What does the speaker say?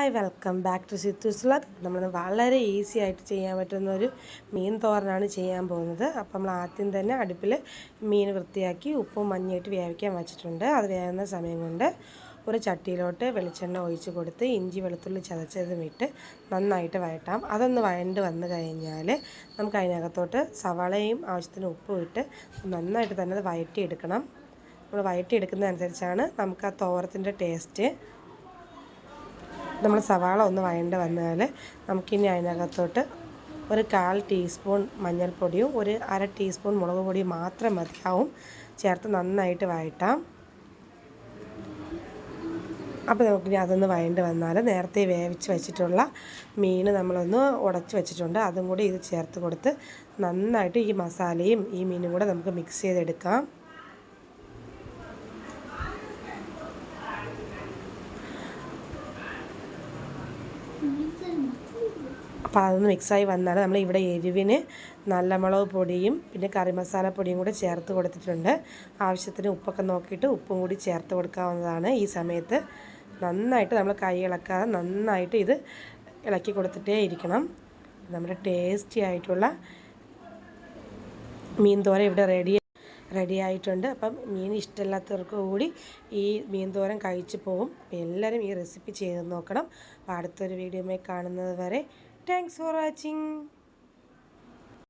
Hi welcome back to സിത്തൂസ് vlog. നമ്മൾ വളരെ ഈസി ആയിട്ട് ചെയ്യാൻ പറ്റുന്ന ഒരു മീൻ തോരനാണ് ചെയ്യാൻ പോകുന്നത്. അപ്പം നമ്മൾ ആദ്യം തന്നെ അടുപ്പിൽ മീൻ വൃത്തിയാക്കി ഉപ്പും മഞ്ഞയിട്ട് വേവിക്കാൻ വെച്ചിട്ടുണ്ട്. അത് വേകുന്ന സമയം കൊണ്ട് ഒരു ചട്ടിയിലോട്ട് വെളിച്ചെണ്ണ ഒഴിച്ച് കൊടുത്ത് ഇഞ്ചി വെളുത്തുള്ളി ചതച്ചതും ഇട്ട് നന്നായിട്ട് വഴട്ടാം. അതൊന്ന് വഴണ്ട് വന്നു കഴിഞ്ഞാൽ നമുക്ക് അതിനകത്തോട്ട് സവാളയും ആവശ്യത്തിന് ഉപ്പും ഇട്ട് നന്നായിട്ട് തന്നെ അത് വഴറ്റിയെടുക്കണം. നമ്മൾ വഴറ്റിയെടുക്കുന്നതനുസരിച്ചാണ് നമുക്ക് ആ തോരത്തിൻ്റെ ടേസ്റ്റ്. നമ്മൾ സവാള ഒന്ന് വഴണ്ട് വന്നാൽ നമുക്കിനി അതിനകത്തോട്ട് ഒരു 1/4 ടീസ്പൂൺ മഞ്ഞൾപ്പൊടിയും ഒരു 1/2 ടീസ്പൂൺ മുളക് പൊടിയും മാത്രം മതിയാവും ചേർത്ത് നന്നായിട്ട് വഴറ്റാം. അപ്പോൾ നമുക്കിനി അതൊന്ന് വഴണ്ട് വന്നാൽ നേരത്തെ വേവിച്ച് വെച്ചിട്ടുള്ള മീൻ നമ്മളൊന്ന് ഉടച്ച് വെച്ചിട്ടുണ്ട്, അതും കൂടി ഇത് ചേർത്ത് കൊടുത്ത് നന്നായിട്ട് ഈ മസാലയും ഈ മീനും കൂടെ നമുക്ക് മിക്സ് ചെയ്തെടുക്കാം. അപ്പോൾ അതൊന്ന് മിക്സായി വന്നാൽ നമ്മൾ ഇവിടെ എരിവിന് നല്ല മുളക് പൊടിയും പിന്നെ കറി മസാല പൊടിയും കൂടെ ചേർത്ത് കൊടുത്തിട്ടുണ്ട്. ആവശ്യത്തിന് ഉപ്പൊക്കെ നോക്കിയിട്ട് ഉപ്പും കൂടി ചേർത്ത് കൊടുക്കാവുന്നതാണ്. ഈ സമയത്ത് നന്നായിട്ട് നമ്മൾ കൈ ഇളക്കാതെ നന്നായിട്ട് ഇത് ഇളക്കി കൊടുത്തിട്ടേ ഇരിക്കണം. നമ്മുടെ ടേസ്റ്റി ആയിട്ടുള്ള മീൻ തോരൻ ഇവിടെ റെഡി ആയിട്ടുണ്ട്. അപ്പം മീൻ ഇഷ്ടമില്ലാത്തവർക്ക് കൂടി ഈ മീൻ തോരൻ കഴിച്ചു പോകും. എല്ലാവരും ഈ റെസിപ്പി ചെയ്ത് നോക്കണം. അപ്പോൾ അടുത്തൊരു വീഡിയോയിൽ കാണുന്നത് വരെ താങ്ക്സ് ഫോർ വാച്ചിങ്.